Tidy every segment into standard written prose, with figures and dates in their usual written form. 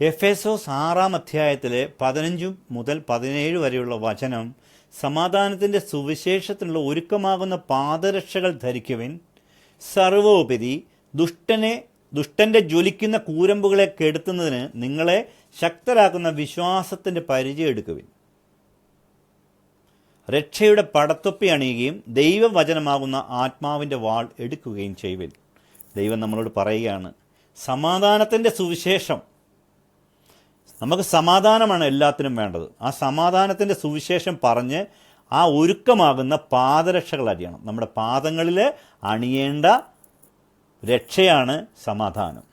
എഫേസോസ് 6 15 മുതൽ 17 വരെയുള്ള വചനം സമാധാനത്തിൻ്റെ സുവിശേഷത്തിനുള്ള ഒരുക്കമാകുന്ന പാദരക്ഷകൾ ധരിക്കുവിൻ, സർവോപരി ദുഷ്ടൻ്റെ ജ്വലിക്കുന്ന കൂരമ്പുകളെ കെടുത്തുന്നതിന് നിങ്ങളെ ശക്തരാക്കുന്ന വിശ്വാസത്തിൻ്റെ പരിചയം എടുക്കുവിൻ. രക്ഷയുടെ പടത്തൊപ്പി അണിയുകയും ദൈവവചനമാകുന്ന ആത്മാവിൻ്റെ വാൾ എടുക്കുകയും ചെയ്യുവിൻ. ദൈവം നമ്മളോട് പറയുകയാണ്, സമാധാനത്തിൻ്റെ സുവിശേഷം. നമുക്ക് സമാധാനമാണ് എല്ലാത്തിനും വേണ്ടത്. ആ സമാധാനത്തിൻ്റെ സുവിശേഷം പറഞ്ഞ് ആ ഒരുക്കമാകുന്ന പാദരക്ഷകൾ അണിയണം. നമ്മുടെ പാദങ്ങളിൽ അണിയേണ്ട രക്ഷയാണ് സമാധാനം.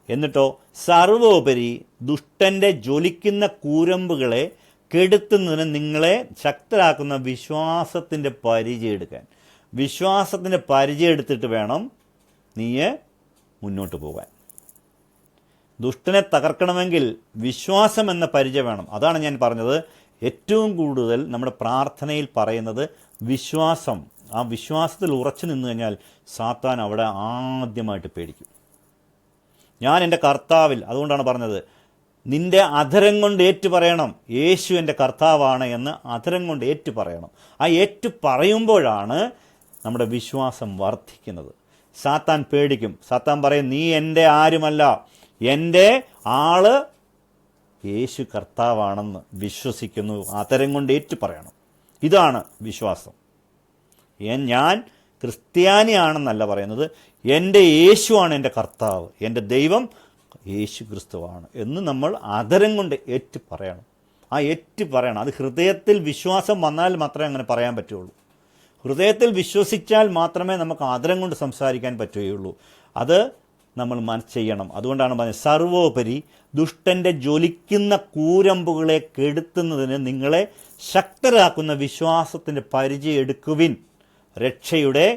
എന്നിട്ടോ സർവോപരി ദുഷ്ടൻ്റെ ജ്വലിക്കുന്ന കൂരമ്പുകളെ കെടുത്തുന്നതിന് നിങ്ങളെ ശക്തരാക്കുന്ന വിശ്വാസത്തിൻ്റെ പരിചയം എടുക്കാൻ. വിശ്വാസത്തിൻ്റെ പരിചയം എടുത്തിട്ട് വേണം നീ മുന്നോട്ട് പോകാൻ. ദുഷ്ടനെ തകർക്കണമെങ്കിൽ വിശ്വാസം എന്ന പരിചയം വേണം. അതാണ് ഞാൻ പറഞ്ഞത്, ഏറ്റവും കൂടുതൽ നമ്മുടെ പ്രാർത്ഥനയിൽ പറയുന്നത് വിശ്വാസം. ആ വിശ്വാസത്തിൽ ഉറച്ചു നിന്നു കഴിഞ്ഞാൽ സാത്താൻ അവിടെ ആദ്യമായിട്ട് പേടിക്കും. ഞാൻ എൻ്റെ കർത്താവിൽ, അതുകൊണ്ടാണ് പറഞ്ഞത് നിൻ്റെ അധരം കൊണ്ട് ഏറ്റു പറയണം യേശു എൻ്റെ കർത്താവാണ് എന്ന്. അധരം കൊണ്ട് ഏറ്റു പറയണം. ആ ഏറ്റു പറയുമ്പോഴാണ് നമ്മുടെ വിശ്വാസം വർദ്ധിക്കുന്നത്. സാത്താൻ പേടിക്കും. സാത്താൻ പറയും, നീ എൻ്റെ ആരുമല്ല, എൻ്റെ ആള് യേശു കർത്താവാണെന്ന് വിശ്വസിക്കുന്നു. അധരം കൊണ്ട് ഏറ്റു പറയണം. ഇതാണ് വിശ്വാസം. ഞാൻ ക്രിസ്ത്യാനിയാണെന്നല്ല പറയുന്നത്, എൻ്റെ യേശുവാണ് എൻ്റെ കർത്താവ്, എൻ്റെ ദൈവം യേശു ക്രിസ്തുവാണ് എന്ന് നമ്മൾ അധരം കൊണ്ട് ഏറ്റു പറയണം. ആ ഏറ്റു പറയണം. അത് ഹൃദയത്തിൽ വിശ്വാസം വന്നാൽ മാത്രമേ അങ്ങനെ പറയാൻ പറ്റുള്ളൂ. ഹൃദയത്തിൽ വിശ്വസിച്ചാൽ മാത്രമേ നമുക്ക് അധരം കൊണ്ട് സംസാരിക്കാൻ പറ്റുകയുള്ളൂ. അത് നമ്മൾ ചെയ്യണം. അതുകൊണ്ടാണ് പറഞ്ഞത്, സർവോപരി ദുഷ്ടൻ്റെ ജ്വലിക്കുന്ന കൂരമ്പുകളെ കെടുത്തുന്നതിന് നിങ്ങളെ ശക്തരാക്കുന്ന വിശ്വാസത്തിൻ്റെ പരിചയം എടുക്കുവിൻ, രക്ഷയുടെ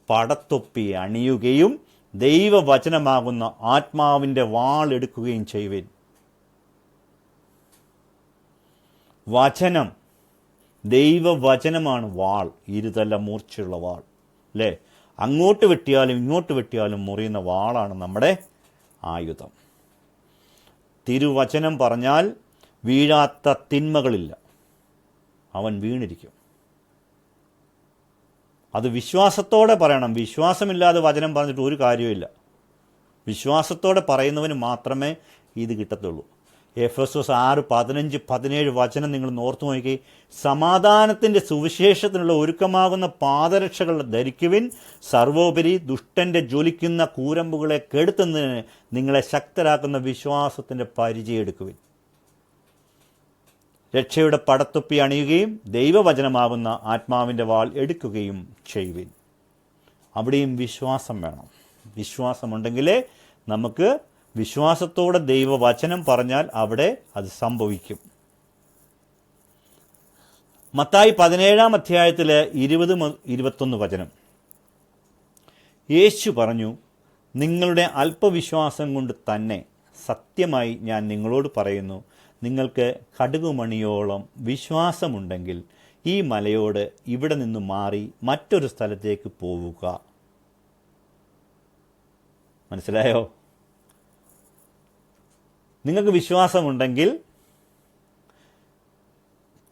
പടത്തൊപ്പി അണിയുകയും ദൈവവചനമാകുന്ന ആത്മാവിൻ്റെ വാൾ എടുക്കുകയും ചെയ്യുവിൻ. വചനം, ദൈവവചനമാണ് വാൾ, ഇരുതല മൂർച്ചയുള്ള വാൾ അല്ലേ? അങ്ങോട്ട് വെട്ടിയാലും ഇങ്ങോട്ട് വെട്ടിയാലും മുറിയുന്ന വാളാണ് നമ്മുടെ ആയുധം. തിരുവചനം പറഞ്ഞാൽ വീഴാത്ത തിന്മകളില്ല, അവൻ വീണിരിക്കും. അത് വിശ്വാസത്തോടെ പറയണം. വിശ്വാസമില്ലാതെ വചനം പറഞ്ഞിട്ട് ഒരു കാര്യമില്ല. വിശ്വാസത്തോടെ പറയുന്നവന് മാത്രമേ ഇത് കിട്ടത്തുള്ളൂ. എഫേസോസ് 6 15 17 വചനം നിങ്ങൾ ഓർത്തു നോക്കി. സമാധാനത്തിൻ്റെ സുവിശേഷത്തിനുള്ള ഒരുക്കമാകുന്ന പാദരക്ഷകൾ ധരിക്കുവിൻ, സർവോപരി ദുഷ്ടൻ്റെ ജ്വലിക്കുന്ന കൂരമ്പുകളെ കെടുത്തുന്നതിന് നിങ്ങളെ ശക്തരാക്കുന്ന വിശ്വാസത്തിൻ്റെ പരിചയം എടുക്കുവിൻ. രക്ഷയുടെ പടത്തൊപ്പി അണിയുകയും ദൈവവചനമാകുന്ന ആത്മാവിൻ്റെ വാൾ എടുക്കുകയും ചെയ്യുവിൻ. അവിടെയും വിശ്വാസം വേണം. വിശ്വാസമുണ്ടെങ്കിലേ നമുക്ക് വിശ്വാസത്തോടെ ദൈവവചനം പറഞ്ഞാൽ അവിടെ അത് സംഭവിക്കും. മത്തായി 17 20-21 വചനം. യേശു പറഞ്ഞു, നിങ്ങളുടെ അല്പവിശ്വാസം കൊണ്ട് തന്നെ സത്യമായി ഞാൻ നിങ്ങളോട് പറയുന്നു, നിങ്ങൾക്ക് കടുകുമണിയോളം വിശ്വാസമുണ്ടെങ്കിൽ ഈ മലയോട് ഇവിടെ നിന്ന് മാറി മറ്റൊരു സ്ഥലത്തേക്ക് പോവുക. മനസ്സിലായോ? നിങ്ങൾക്ക് വിശ്വാസമുണ്ടെങ്കിൽ,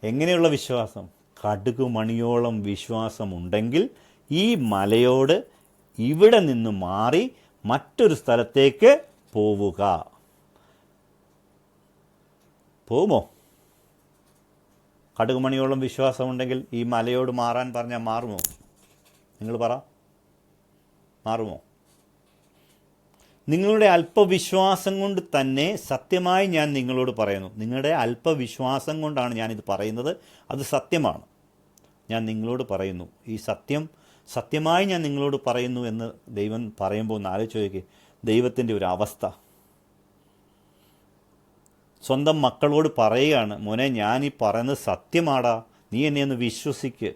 എങ്ങനെയുള്ള വിശ്വാസം? കടുകുമണിയോളം വിശ്വാസമുണ്ടെങ്കിൽ ഈ മലയോട് ഇവിടെ നിന്ന് മാറി മറ്റൊരു സ്ഥലത്തേക്ക് പോവുക. പോകുമോ? കടുകുമണിയോളം വിശ്വാസമുണ്ടെങ്കിൽ ഈ മലയോട് മാറാൻ പറഞ്ഞാൽ മാറുമോ? നിങ്ങൾ പറ, മാറുമോ? നിങ്ങളുടെ അല്പവിശ്വാസം കൊണ്ട് തന്നെ സത്യമായി ഞാൻ നിങ്ങളോട് പറയുന്നു. നിങ്ങളുടെ അല്പവിശ്വാസം കൊണ്ടാണ് ഞാനിത് പറയുന്നത്. അത് സത്യമാണ്. ഞാൻ നിങ്ങളോട് പറയുന്നു, ഈ സത്യമായി ഞാൻ നിങ്ങളോട് പറയുന്നു എന്ന് ദൈവം പറയുമ്പോൾ ഒന്ന് ആലോചിച്ച് നോക്കി. ദൈവത്തിൻ്റെ ഒരു അവസ്ഥ. സ്വന്തം മക്കളോട് പറയുകയാണ്, മോനെ ഞാൻ ഈ പറയുന്നത് സത്യമാടാ, നീ എന്നെ ഒന്ന് വിശ്വസിക്ക്.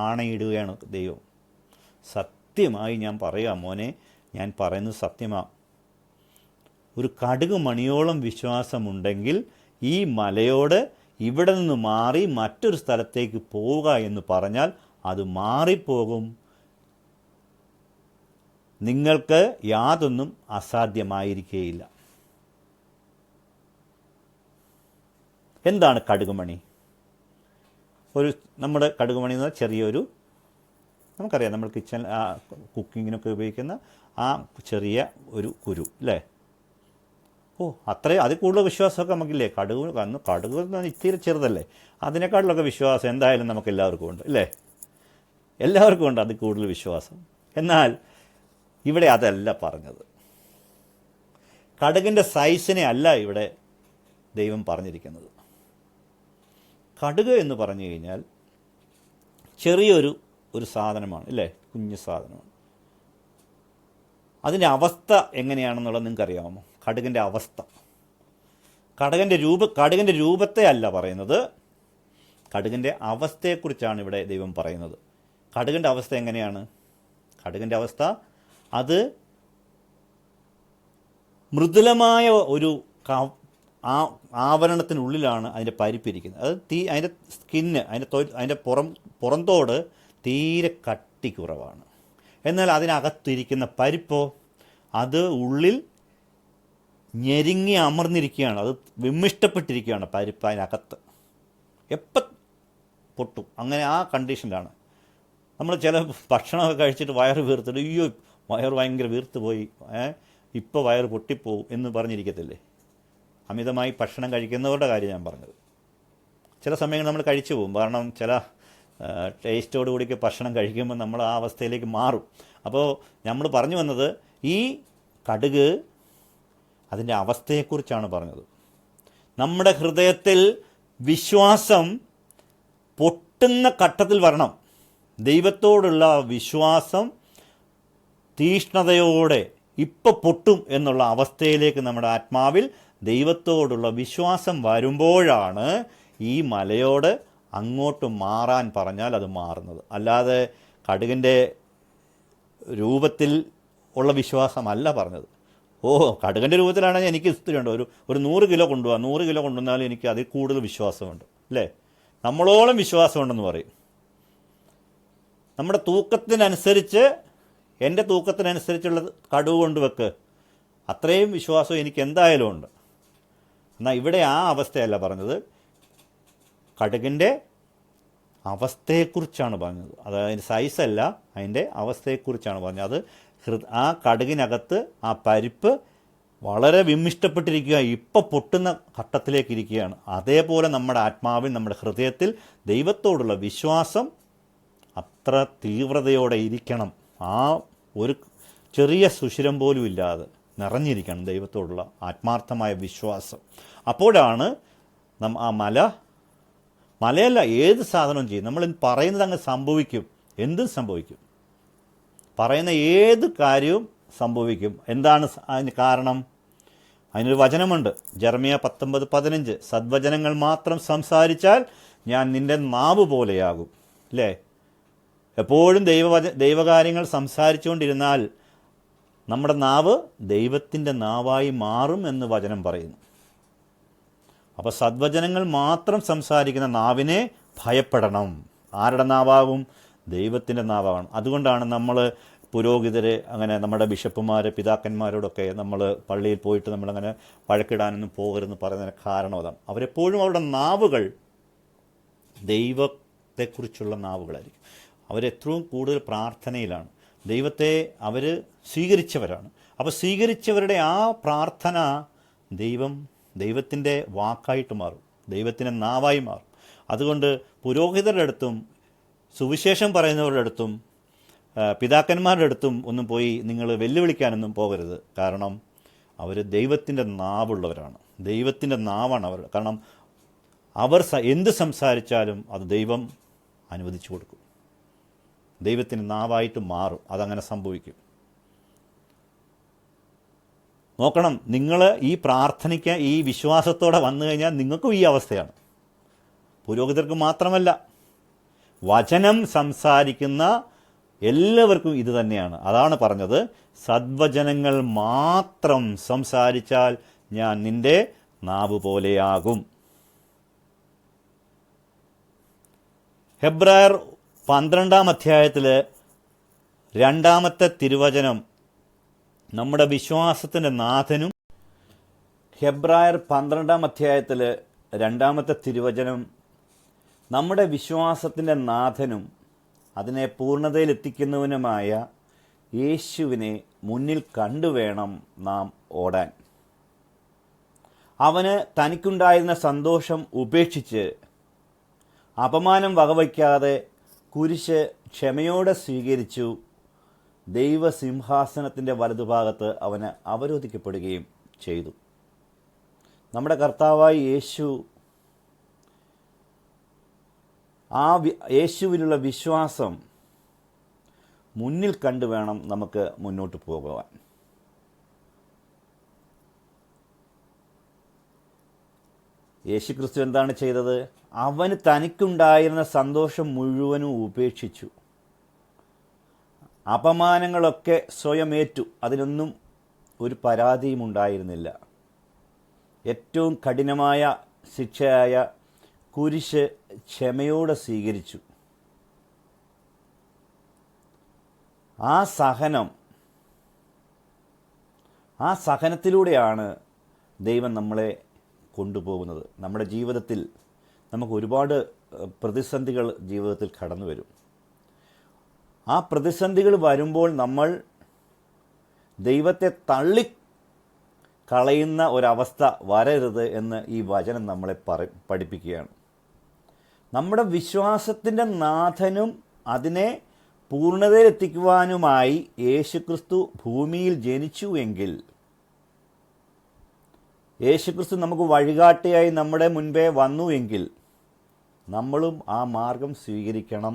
ആണയിടുകയാണ് ദൈവം. സത്യമായി ഞാൻ പറയാം മോനെ, ഞാൻ പറയുന്നത് സത്യമാണ്. ഒരു കടുക് മണിയോളം വിശ്വാസമുണ്ടെങ്കിൽ ഈ മലയോട് ഇവിടെ നിന്ന് മാറി മറ്റൊരു സ്ഥലത്തേക്ക് പോവുക എന്ന് പറഞ്ഞാൽ അത് മാറിപ്പോകും. നിങ്ങൾക്ക് യാതൊന്നും അസാധ്യമായിരിക്കുകയില്ല. എന്താണ് കടുകുമണി? നമ്മുടെ കടുകുമണി എന്ന് പറഞ്ഞാൽ ചെറിയൊരു, നമുക്കറിയാം നമ്മൾ കിച്ചൺ കുക്കിങ്ങിനൊക്കെ ഉപയോഗിക്കുന്ന ആ ചെറിയ ഒരു കുരു അല്ലേ? അത്രയും അതിൽ കൂടുതൽ വിശ്വാസമൊക്കെ നമുക്കില്ലേ? കടുക് ഇത്തിരി ചെറുതല്ലേ, അതിനേക്കാളിലൊക്കെ വിശ്വാസം എന്തായാലും നമുക്ക് എല്ലാവർക്കും ഉണ്ട് അല്ലേ? എല്ലാവർക്കും ഉണ്ട് അതിൽ കൂടുതൽ വിശ്വാസം. എന്നാൽ ഇവിടെ അതല്ല പറഞ്ഞത്. കടുകിൻ്റെ സൈസിനെ അല്ല ഇവിടെ ദൈവം പറഞ്ഞിരിക്കുന്നത്. കടുക് എന്ന് പറഞ്ഞു കഴിഞ്ഞാൽ ചെറിയൊരു സാധനമാണ് അല്ലേ? കുഞ്ഞു സാധനമാണ്. അതിൻ്റെ അവസ്ഥ എങ്ങനെയാണെന്നുള്ളത് നിങ്ങൾക്കറിയാമോ? കടുകിൻ്റെ അവസ്ഥ, കടുകിൻ്റെ രൂപത്തെ അല്ല പറയുന്നത്, കടുകിൻ്റെ അവസ്ഥയെക്കുറിച്ചാണ് ഇവിടെ ദൈവം പറയുന്നത്. കടുകിൻ്റെ അവസ്ഥ എങ്ങനെയാണ്? കടുകിൻ്റെ അവസ്ഥ അത് മൃദുലമായ ഒരു ആവരണത്തിനുള്ളിലാണ് അതിൻ്റെ പരിപ്പിരിക്കുന്നത്. അത് അതിൻ്റെ സ്കിന്ന്, അതിൻ്റെ പുറന്തോട് തീരെ കട്ടി കുറവാണ്. എന്നാൽ അതിനകത്തിരിക്കുന്ന പരിപ്പോ അത് ഉള്ളിൽ ഞെരുങ്ങി അമർന്നിരിക്കുകയാണ്, അത് വിമ്മിഷ്ടപ്പെട്ടിരിക്കുകയാണ് പരിപ്പ് അതിനകത്ത്. എപ്പം പൊട്ടും, അങ്ങനെ ആ കണ്ടീഷനിലാണ്. നമ്മൾ ചില ഭക്ഷണമൊക്കെ കഴിച്ചിട്ട് വയറ് വീർത്തിട്ട് അയ്യോ വയറ് ഭയങ്കര വീർത്ത് പോയി, ഇപ്പോൾ വയറ് പൊട്ടിപ്പോവും എന്ന് പറഞ്ഞിരിക്കത്തില്ലേ? അമിതമായി ഭക്ഷണം കഴിക്കുന്നവരുടെ കാര്യം ഞാൻ പറഞ്ഞത്. ചില സമയങ്ങളിൽ നമ്മൾ കഴിച്ചു പോകും, കാരണം ചില ടേസ്റ്റോട് കൂടിയൊക്കെ ഭക്ഷണം കഴിക്കുമ്പോൾ നമ്മൾ ആ അവസ്ഥയിലേക്ക് മാറും. അപ്പോൾ നമ്മൾ പറഞ്ഞു വന്നത് ഈ കടുക് അതിൻ്റെ അവസ്ഥയെക്കുറിച്ചാണ് പറഞ്ഞത്. നമ്മുടെ ഹൃദയത്തിൽ വിശ്വാസം പൊട്ടുന്ന ഘട്ടത്തിൽ വരണം. ദൈവത്തോടുള്ള വിശ്വാസം തീഷ്ണതയോടെ ഇപ്പം പൊട്ടും എന്നുള്ള അവസ്ഥയിലേക്ക് നമ്മുടെ ആത്മാവിൽ ദൈവത്തോടുള്ള വിശ്വാസം വരുമ്പോഴാണ് ഈ മലയോട് അങ്ങോട്ട് മാറാൻ പറഞ്ഞാൽ അത് മാറുന്നത്. അല്ലാതെ കടുകിൻ്റെ രൂപത്തിൽ ഉള്ള വിശ്വാസമല്ല പറഞ്ഞത്. കടുകിൻ്റെ രൂപത്തിലാണെങ്കിൽ എനിക്ക് ഇത്തിരിയുണ്ട്, ഒരു 100 കിലോ കൊണ്ടുപോകാം, 100 കിലോ കൊണ്ടുവന്നാലും എനിക്ക് അതിൽ കൂടുതൽ വിശ്വാസമുണ്ട് അല്ലേ? നമ്മളോളം വിശ്വാസമുണ്ടെന്ന് പറയും. നമ്മുടെ തൂക്കത്തിനനുസരിച്ച്, എൻ്റെ തൂക്കത്തിനനുസരിച്ചുള്ള കടുക് കൊണ്ടുവെക്ക്, അത്രയും വിശ്വാസം എനിക്ക് എന്തായാലും ഉണ്ട്. എന്നാൽ ഇവിടെ ആ അവസ്ഥയല്ല പറഞ്ഞത്, കടുകിൻ്റെ അവസ്ഥയെക്കുറിച്ചാണ് പറഞ്ഞത്. അതായത് സൈസല്ല, അതിൻ്റെ അവസ്ഥയെക്കുറിച്ചാണ് പറഞ്ഞത്. അത് ആ കടുകിനകത്ത് ആ പരിപ്പ് വളരെ വിമ്മിഷ്ടപ്പെട്ടിരിക്കുക, ഇപ്പം പൊട്ടുന്ന ഘട്ടത്തിലേക്ക് ഇരിക്കുകയാണ്. അതേപോലെ നമ്മുടെ ആത്മാവിൽ, നമ്മുടെ ഹൃദയത്തിൽ ദൈവത്തോടുള്ള വിശ്വാസം അത്ര തീവ്രതയോടെ ഇരിക്കണം. ആ ഒരു ചെറിയ സുഷിരം പോലും ഇല്ലാതെ നിറഞ്ഞിരിക്കണം ദൈവത്തോടുള്ള ആത്മാർത്ഥമായ വിശ്വാസം. അപ്പോഴാണ് ആ മലയല്ല ഏത് സാധനവും ചെയ്യും. നമ്മൾ പറയുന്നത് അങ്ങ് സംഭവിക്കും, എന്തും സംഭവിക്കും. പറയുന്ന ഏത് കാര്യവും സംഭവിക്കും. എന്താണ് അതിന് കാരണം? അതിനൊരു വചനമുണ്ട്, ജെറമ്യ 19:15, സദ്വചനങ്ങൾ മാത്രം സംസാരിച്ചാൽ ഞാൻ നിൻ്റെ നാവ് പോലെയാകും അല്ലേ? എപ്പോഴും ദൈവകാര്യങ്ങൾ സംസാരിച്ചുകൊണ്ടിരുന്നാൽ നമ്മുടെ നാവ് ദൈവത്തിൻ്റെ നാവായി മാറും എന്ന് വചനം പറയുന്നു. അപ്പോൾ സദ്വചനങ്ങൾ മാത്രം സംസാരിക്കുന്ന നാവിനെ ഭയപ്പെടണം. ആരുടെ നാവാകും? ദൈവത്തിൻ്റെ നാവാകണം. അതുകൊണ്ടാണ് നമ്മൾ പുരോഹിതരെ, അങ്ങനെ നമ്മുടെ ബിഷപ്പുമാർ, പിതാക്കന്മാരോടൊക്കെ നമ്മൾ പള്ളിയിൽ പോയിട്ട് നമ്മളങ്ങനെ വഴക്കിടാനൊന്നും പോകരുതെന്ന് പറയുന്നതിന് കാരണം അതാണ്. അവരെപ്പോഴും അവരുടെ നാവുകൾ ദൈവത്തെക്കുറിച്ചുള്ള നാവുകളായിരിക്കും. അവരെത്രയും കൂടുതൽ പ്രാർത്ഥനയിലാണ്. ദൈവത്തെ അവർ സ്വീകരിച്ചവരാണ്. അപ്പോൾ സ്വീകരിച്ചവരുടെ ആ പ്രാർത്ഥന ദൈവത്തിൻ്റെ വാക്കായിട്ട് മാറും, ദൈവത്തിൻ്റെ നാവായി മാറും. അതുകൊണ്ട് പുരോഹിതരുടെ അടുത്തും സുവിശേഷം പറയുന്നവരുടെ അടുത്തും പിതാക്കന്മാരുടെ അടുത്തും ഒന്നും പോയി നിങ്ങൾ വെല്ലുവിളിക്കാനൊന്നും പോകരുത്. കാരണം അവർ ദൈവത്തിൻ്റെ നാവുള്ളവരാണ്, ദൈവത്തിൻ്റെ നാവാണ് അവർ. കാരണം അവർ എന്ത് സംസാരിച്ചാലും അത് ദൈവം അനുവദിച്ചു കൊടുക്കും, ദൈവത്തിൻ്റെ നാവായിട്ട് മാറും. അതങ്ങനെ സംഭവിക്കും. നോക്കണം, നിങ്ങൾ ഈ പ്രാർത്ഥനയ്ക്ക് ഈ വിശ്വാസത്തോടെ വന്നു കഴിഞ്ഞാൽ നിങ്ങൾക്കും ഈ അവസ്ഥയാണ്. പുരോഹിതർക്ക് മാത്രമല്ല, വചനം സംസാരിക്കുന്ന എല്ലാവർക്കും ഇത് തന്നെയാണ്. അതാണ് പറഞ്ഞത്, സദ്വചനങ്ങൾ മാത്രം സംസാരിച്ചാൽ ഞാൻ നിൻ്റെ നാവ് പോലെയാകും. ഹെബ്രായർ 12-ാം അധ്യായത്തിൽ 2-ാമത്തെ തിരുവചനം നമ്മുടെ വിശ്വാസത്തിൻ്റെ നാഥനും, ഹെബ്രായർ 12-ാം അധ്യായത്തിൽ രണ്ടാമത്തെ തിരുവചനം, നമ്മുടെ വിശ്വാസത്തിൻ്റെ നാഥനും അതിനെ പൂർണ്ണതയിലെത്തിക്കുന്നവനുമായ യേശുവിനെ മുന്നിൽ കണ്ടുവേണം നാം ഓടാൻ. അവന് തനിക്കുണ്ടായിരുന്ന സന്തോഷം ഉപേക്ഷിച്ച് അപമാനം വകവയ്ക്കാതെ കുരിശ് ക്ഷമയോടെ സ്വീകരിച്ചു. ദൈവസിംഹാസനത്തിൻ്റെ വലതുഭാഗത്ത് അവന് അവരോധിക്കപ്പെടുകയും ചെയ്തു. നമ്മുടെ കർത്താവായ യേശു, യേശുവിലുള്ള വിശ്വാസം മുന്നിൽ കണ്ടു വേണം നമുക്ക് മുന്നോട്ട് പോകുവാൻ. യേശുക്രിസ്തു എന്താണ് ചെയ്തത്? അവന് തനിക്കുണ്ടായിരുന്ന സന്തോഷം മുഴുവനും ഉപേക്ഷിച്ചു. അപമാനങ്ങളൊക്കെ സ്വയം ഏറ്റു. അതിനൊന്നും ഒരു പരാതിയും ഉണ്ടായിരുന്നില്ല. ഏറ്റവും കഠിനമായ ശിക്ഷയായ കുരിശ് ക്ഷമയോടെ സ്വീകരിച്ചു. ആ സഹനത്തിലൂടെയാണ് ദൈവം നമ്മളെ കൊണ്ടുപോകുന്നത്. നമ്മുടെ ജീവിതത്തിൽ നമുക്ക് ഒരുപാട് പ്രതിസന്ധികൾ ജീവിതത്തിൽ കടന്നു വരും. ആ പ്രതിസന്ധികൾ വരുമ്പോൾ നമ്മൾ ദൈവത്തെ തള്ളിക്കളയുന്ന ഒരവസ്ഥ വരരുത് എന്ന് ഈ വചനം നമ്മളെ പഠിപ്പിക്കുകയാണ്. നമ്മുടെ വിശ്വാസത്തിൻ്റെ നാഥനും അതിനെ പൂർണ്ണതയിലെത്തിക്കുവാനുമായി യേശുക്രിസ്തു ഭൂമിയിൽ ജനിച്ചുവെങ്കിൽ, യേശുക്രിസ്തു നമുക്ക് വഴികാട്ടിയായി നമ്മുടെ മുൻപേ വന്നുവെങ്കിൽ, നമ്മളും ആ മാർഗം സ്വീകരിക്കണം.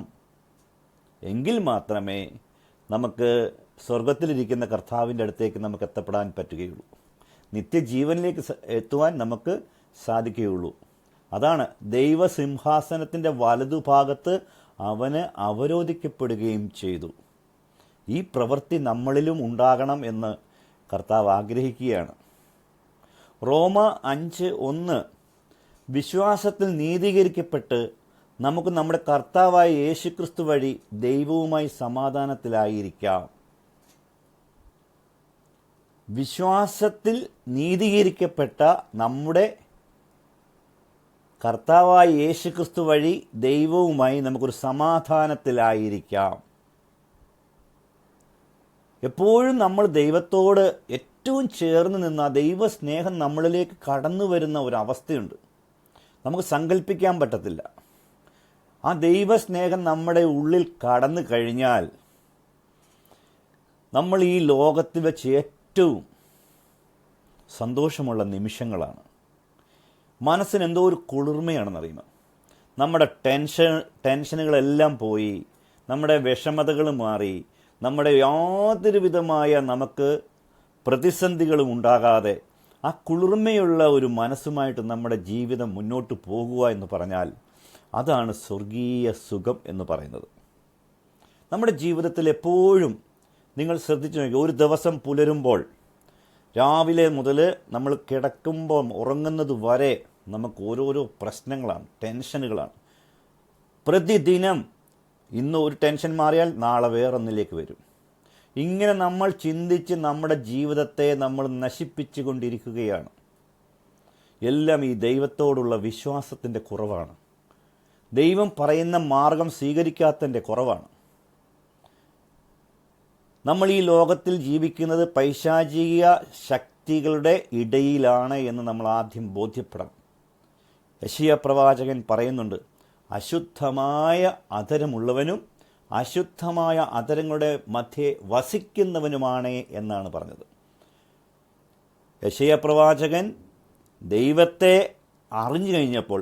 എങ്കിൽ മാത്രമേ നമുക്ക് സ്വർഗത്തിലിരിക്കുന്ന കർത്താവിൻ്റെ അടുത്തേക്ക് നമുക്ക് എത്തപ്പെടാൻ പറ്റുകയുള്ളൂ. നിത്യജീവനിലേക്ക് എത്തുവാൻ നമുക്ക് സാധിക്കുകയുള്ളൂ. അതാണ് ദൈവസിംഹാസനത്തിൻ്റെ വലതുഭാഗത്ത് അവന് അവരോധിക്കപ്പെടുകയും ചെയ്തു. ഈ പ്രവൃത്തി നമ്മളിലും ഉണ്ടാകണം എന്ന് കർത്താവ് ആഗ്രഹിക്കുകയാണ്. റോമ 5:1 വിശ്വാസത്തിൽ നീതീകരിക്കപ്പെട്ട് നമുക്ക് നമ്മുടെ കർത്താവായ യേശുക്രിസ്തു വഴി ദൈവവുമായി സമാധാനത്തിലായിരിക്കാം. വിശ്വാസത്തിൽ നീതീകരിക്കപ്പെട്ട നമ്മുടെ കർത്താവായ യേശുക്രിസ്തു വഴി ദൈവവുമായി നമുക്കൊരു സമാധാനത്തിലായിരിക്കാം. എപ്പോഴും നമ്മൾ ദൈവത്തോട് ഏറ്റവും ചേർന്ന് നിന്ന ദൈവസ്നേഹം നമ്മളിലേക്ക് കടന്നു വരുന്ന ഒരവസ്ഥയുണ്ട്. നമുക്ക് സങ്കല്പിക്കാൻ പറ്റത്തില്ല. ആ ദൈവസ്നേഹം നമ്മുടെ ഉള്ളിൽ കടന്നു കഴിഞ്ഞാൽ നമ്മൾ ഈ ലോകത്തിൽ വെച്ച് ഏറ്റവും സന്തോഷമുള്ള നിമിഷങ്ങളാണ്. മനസ്സിന് എന്തോ ഒരു കുളിർമയാണെന്നറിയുമോ? നമ്മുടെ ടെൻഷനുകളെല്ലാം പോയി, നമ്മുടെ വിഷമതകൾ മാറി, നമ്മുടെ യാതൊരു വിധമായ നമുക്ക് പ്രതിസന്ധികളും ഉണ്ടാകാതെ ആ കുളിർമയുള്ള ഒരു മനസ്സുമായിട്ട് നമ്മുടെ ജീവിതം മുന്നോട്ട് പോകുക എന്ന് പറഞ്ഞാൽ അതാണ് സ്വർഗീയ സുഖം എന്ന് പറയുന്നത്. നമ്മുടെ ജീവിതത്തിൽ എപ്പോഴും നിങ്ങൾ ശ്രദ്ധിച്ചു നോക്കി, ഒരു ദിവസം പുലരുമ്പോൾ രാവിലെ മുതൽ നമ്മൾ കിടക്കുമ്പോൾ ഉറങ്ങുന്നത് വരെ നമുക്ക് ഓരോരോ പ്രശ്നങ്ങളാണ്, ടെൻഷനുകളാണ്. പ്രതിദിനം ഇന്ന് ഒരു ടെൻഷൻ മാറിയാൽ നാളെ വേറൊന്നിലേക്ക് വരും. ഇങ്ങനെ നമ്മൾ ചിന്തിച്ച് നമ്മുടെ ജീവിതത്തെ നമ്മൾ നശിപ്പിച്ചു കൊണ്ടിരിക്കുകയാണ്. എല്ലാം ഈ ദൈവത്തോടുള്ള വിശ്വാസത്തിൻ്റെ കുറവാണ്. ദൈവം പറയുന്ന മാർഗം സ്വീകരിക്കാത്തതിൻ്റെ കുറവാണ്. നമ്മൾ ഈ ലോകത്തിൽ ജീവിക്കുന്നത് പൈശാചിക ശക്തികളുടെ ഇടയിലാണ് എന്ന് നമ്മൾ ആദ്യം ബോധ്യപ്പെടണം. യെശയ്യാ പ്രവാചകൻ പറയുന്നുണ്ട്, അശുദ്ധമായ അധരമുള്ളവനും അശുദ്ധമായ അധരങ്ങളുടെ മധ്യേ വസിക്കുന്നവനുമാണ് എന്നാണ് പറഞ്ഞത്. യെശയ്യാ പ്രവാചകൻ ദൈവത്തെ അറിഞ്ഞു കഴിഞ്ഞപ്പോൾ,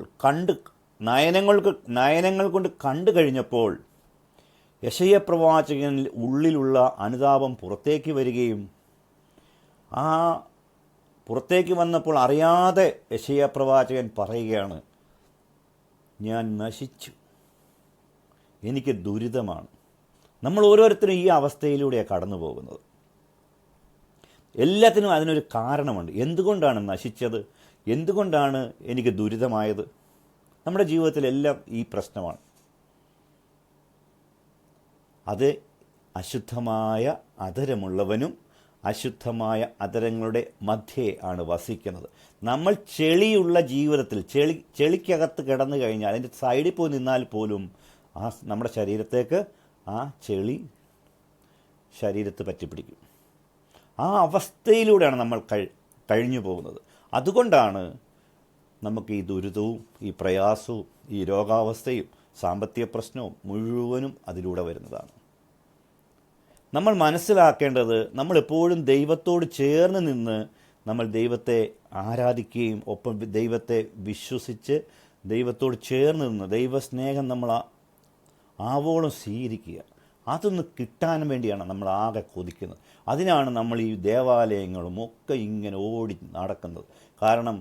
നയനങ്ങൾ കൊണ്ട് കണ്ടു കഴിഞ്ഞപ്പോൾ യെശയ്യാ പ്രവാചകനിൽ ഉള്ളിലുള്ള അനുതാപം പുറത്തേക്ക് വരികയും, ആ പുറത്തേക്ക് വന്നപ്പോൾ അറിയാതെ യെശയ്യാ പ്രവാചകൻ പറയുകയാണ്, ഞാൻ നശിച്ചു, എനിക്ക് ദുരിതമാണ്. നമ്മൾ ഓരോരുത്തരും ഈ അവസ്ഥയിലൂടെയാണ് കടന്നു പോകുന്നത്. എല്ലാത്തിനും അതിനൊരു കാരണമുണ്ട്. എന്തുകൊണ്ടാണ് നശിച്ചത്? എന്തുകൊണ്ടാണ് എനിക്ക് ദുരിതമായത്? നമ്മുടെ ജീവിതത്തിലെല്ലാം ഈ പ്രശ്നമാണ്. അത് അശുദ്ധമായ അധരമുള്ളവനും അശുദ്ധമായ അധരങ്ങളുടെ മധ്യേ ആണ് വസിക്കുന്നത്. നമ്മൾ ചെളിയുള്ള ജീവിതത്തിൽ ചെളിക്കകത്ത് കിടന്നു കഴിഞ്ഞാൽ അതിൻ്റെ സൈഡിൽ പോയി നിന്നാൽ പോലും നമ്മുടെ ശരീരത്തേക്ക് ആ ചെളി ശരീരത്ത് പറ്റിപ്പിടിക്കും. ആ അവസ്ഥയിലൂടെയാണ് നമ്മൾ കഴിഞ്ഞു പോകുന്നത്. അതുകൊണ്ടാണ് നമുക്ക് ഈ ദുരിതവും ഈ പ്രയാസവും ഈ രോഗാവസ്ഥയും സാമ്പത്തിക പ്രശ്നവും മുഴുവനും അതിലൂടെ വരുന്നതാണ്. നമ്മൾ മനസ്സിലാക്കേണ്ടത്, നമ്മളെപ്പോഴും ദൈവത്തോട് ചേർന്ന് നിന്ന് നമ്മൾ ദൈവത്തെ ആരാധിക്കുകയും ഒപ്പം ദൈവത്തെ വിശ്വസിച്ച് ദൈവത്തോട് ചേർന്ന് നിന്ന് ദൈവസ്നേഹം നമ്മൾ ആവോളം സ്വീകരിക്കുക. അതൊന്ന് കിട്ടാൻ വേണ്ടിയാണ് നമ്മൾ ആകെ കൊതിക്കുന്നത്. അതിനാണ് നമ്മൾ ഈ ദേവാലയങ്ങളും ഒക്കെ ഇങ്ങനെ ഓടി നടക്കുന്നത്. കാരണം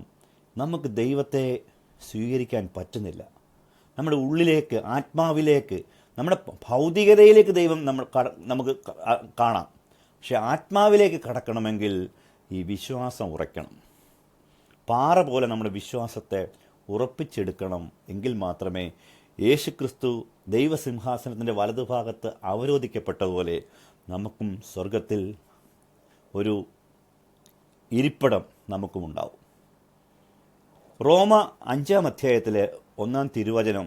നമുക്ക് ദൈവത്തെ സ്വീകരിക്കാൻ പറ്റുന്നില്ല. നമ്മുടെ ഉള്ളിലേക്ക്, ആത്മാവിലേക്ക്, നമ്മുടെ ഭൗതികതയിലേക്ക് ദൈവം നമുക്ക് കാണാം. പക്ഷെ ആത്മാവിലേക്ക് കടക്കണമെങ്കിൽ ഈ വിശ്വാസം ഉറയ്ക്കണം. പാറ പോലെ നമ്മുടെ വിശ്വാസത്തെ ഉറപ്പിച്ചെടുക്കണം. എങ്കിൽ മാത്രമേ യേശുക്രിസ്തു ദൈവസിംഹാസനത്തിൻ്റെ വലതുഭാഗത്ത് അവരോധിക്കപ്പെട്ടതുപോലെ നമുക്കും സ്വർഗത്തിൽ ഒരു ഇരിപ്പിടം നമുക്കുമുണ്ടാവും. റോമ 5-ാം അധ്യായത്തിലെ 1-ാം തിരുവചനം,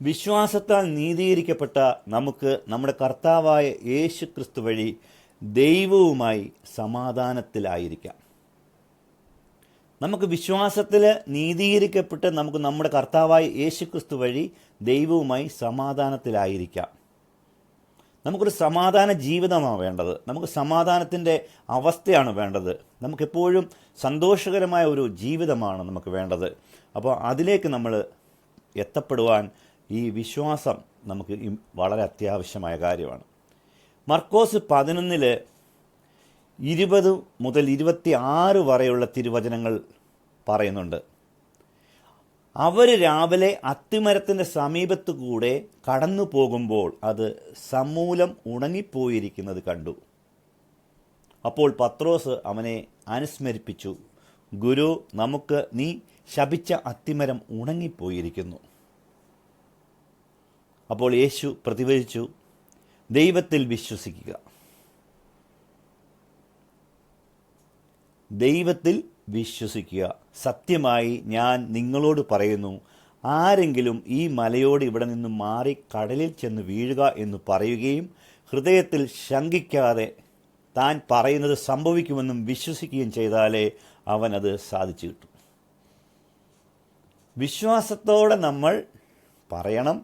വിശ്വാസത്താൽ നീതീകരിക്കപ്പെട്ട നമുക്ക് നമ്മുടെ കർത്താവായ യേശു ക്രിസ്തു വഴി ദൈവവുമായി സമാധാനത്തിലായിരിക്കാം. നമുക്ക് വിശ്വാസത്തിൽ നീതീകരിക്കപ്പെട്ട് നമുക്ക് നമ്മുടെ കർത്താവായ യേശു ക്രിസ്തു വഴി ദൈവവുമായി സമാധാനത്തിലായിരിക്കാം. നമുക്കൊരു സമാധാന ജീവിതമാണ് വേണ്ടത്. നമുക്ക് സമാധാനത്തിൻ്റെ അവസ്ഥയാണ് വേണ്ടത്. നമുക്കെപ്പോഴും സന്തോഷകരമായ ഒരു ജീവിതമാണ് നമുക്ക് വേണ്ടത്. അപ്പോൾ അതിലേക്ക് നമ്മൾ എത്തപ്പെടുവാൻ ഈ വിശ്വാസം നമുക്ക് വളരെ അത്യാവശ്യമായ കാര്യമാണ്. മർക്കോസ് 11:20 മുതൽ 26 വരെയുള്ള തിരുവചനങ്ങൾ പറയുന്നുണ്ട്. അവർ രാവിലെ അത്തിമരത്തിൻ്റെ സമീപത്തു കൂടെ കടന്നു പോകുമ്പോൾ അത് സമൂലം ഉണങ്ങിപ്പോയിരിക്കുന്നത് കണ്ടു. അപ്പോൾ പത്രോസ് അവനെ അനുസ്മരിപ്പിച്ചു, ഗുരു, നമുക്ക് നീ ശപിച്ച അത്തിമരം ഉണങ്ങിപ്പോയിരിക്കുന്നു. അപ്പോൾ യേശു പ്രതിവചിച്ചു, ദൈവത്തിൽ വിശ്വസിക്കുക. ദൈവത്തിൽ വിശ്വസിക്കുക. സത്യമായി ഞാൻ നിങ്ങളോട് പറയുന്നു, ആരെങ്കിലും ഈ മലയോട് ഇവിടെ നിന്ന് മാറി കടലിൽ ചെന്ന് വീഴുക എന്ന് പറയുകയും ഹൃദയത്തിൽ ശങ്കിക്കാതെ താൻ പറയുന്നത് സംഭവിക്കുമെന്നും വിശ്വസിക്കുകയും ചെയ്താലേ അവനത് സാധിച്ചു കിട്ടും. വിശ്വാസത്തോടെ നമ്മൾ പറയണം.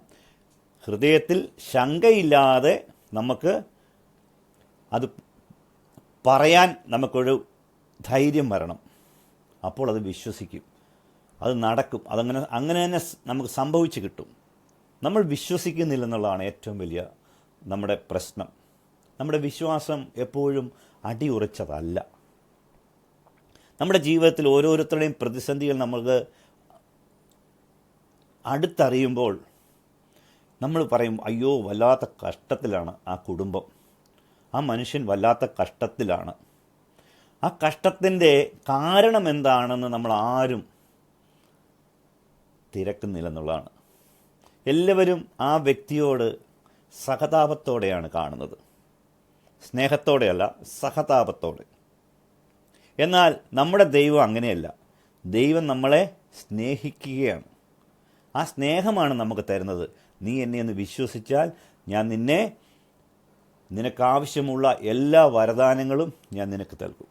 ഹൃദയത്തിൽ ശങ്കയില്ലാതെ നമുക്ക് അത് പറയാൻ നമുക്കൊരു ധൈര്യം വരണം. അപ്പോൾ അത് വിശ്വസിക്കും, അത് നടക്കും, അങ്ങനെ തന്നെ നമുക്ക് സംഭവിച്ച് കിട്ടും. നമ്മൾ വിശ്വസിക്കുന്നില്ലെന്നുള്ളതാണ് ഏറ്റവും വലിയ നമ്മുടെ പ്രശ്നം. നമ്മുടെ വിശ്വാസം എപ്പോഴും അടിയുറച്ചതല്ല. നമ്മുടെ ജീവിതത്തിൽ ഓരോരുത്തരുടെയും പ്രതിസന്ധികൾ നമുക്ക് അടുത്തറിയുമ്പോൾ നമ്മൾ പറയും, അയ്യോ വല്ലാത്ത കഷ്ടത്തിലാണ് ആ കുടുംബം, ആ മനുഷ്യൻ വല്ലാത്ത കഷ്ടത്തിലാണ്. ആ കഷ്ടത്തിൻ്റെ കാരണം എന്താണെന്ന് നമ്മൾ ആരും തിരക്കുന്നില്ലെന്നുള്ളതാണ്. എല്ലാവരും ആ വ്യക്തിയോട് സഹതാപത്തോടെയാണ് കാണുന്നത്, സ്നേഹത്തോടെയല്ല, സഹതാപത്തോടെ. എന്നാൽ നമ്മുടെ ദൈവം അങ്ങനെയല്ല. ദൈവം നമ്മളെ സ്നേഹിക്കുകയാണ്. ആ സ്നേഹമാണ് നമുക്ക് തരുന്നത്. നീ എന്നെ ഒന്ന് വിശ്വസിച്ചാൽ ഞാൻ നിനക്കാവശ്യമുള്ള എല്ലാ വരദാനങ്ങളും ഞാൻ നിനക്ക് നൽകും.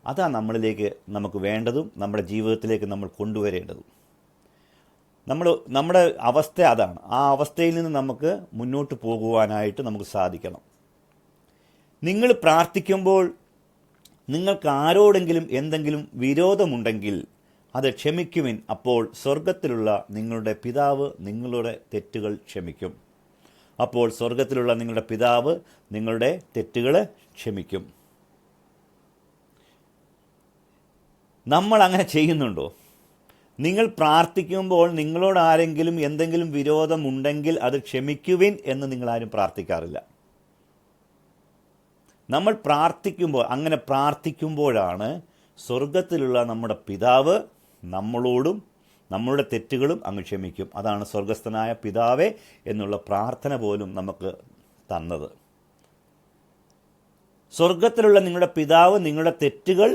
അതാണ് നമ്മളിലേക്ക് നമുക്ക് വേണ്ടതും നമ്മുടെ ജീവിതത്തിലേക്ക് നമ്മൾ കൊണ്ടുവരേണ്ടതും. നമ്മുടെ അവസ്ഥ അതാണ്. ആ അവസ്ഥയിൽ നിന്ന് നമുക്ക് മുന്നോട്ട് പോകുവാനായിട്ട് നമുക്ക് സാധിക്കണം. നിങ്ങൾ പ്രാർത്ഥിക്കുമ്പോൾ നിങ്ങൾക്ക് ആരോടെങ്കിലും എന്തെങ്കിലും വിരോധമുണ്ടെങ്കിൽ അത് ക്ഷമിക്കുവിൻ. അപ്പോൾ സ്വർഗത്തിലുള്ള നിങ്ങളുടെ പിതാവ് നിങ്ങളുടെ തെറ്റുകൾ ക്ഷമിക്കും. അപ്പോൾ സ്വർഗത്തിലുള്ള നിങ്ങളുടെ പിതാവ് നിങ്ങളുടെ തെറ്റുകൾ ക്ഷമിക്കും. നമ്മൾ അങ്ങനെ ചെയ്യുന്നുണ്ടോ? നിങ്ങൾ പ്രാർത്ഥിക്കുമ്പോൾ നിങ്ങളോട് ആരെങ്കിലും എന്തെങ്കിലും വിരോധമുണ്ടെങ്കിൽ അത് ക്ഷമിക്കുവിൻ എന്ന് നിങ്ങളാരും പ്രാർത്ഥിക്കാറില്ല. നമ്മൾ അങ്ങനെ പ്രാർത്ഥിക്കുമ്പോഴാണ് സ്വർഗത്തിലുള്ള നമ്മുടെ പിതാവ് നമ്മളോടും നമ്മളുടെ തെറ്റുകളും അങ്ങ് ക്ഷമിക്കും. അതാണ് സ്വർഗസ്ഥനായ പിതാവേ എന്നുള്ള പ്രാർത്ഥന പോലും നമുക്ക് തന്നത്. സ്വർഗത്തിലുള്ള നിങ്ങളുടെ പിതാവ് നിങ്ങളുടെ തെറ്റുകൾ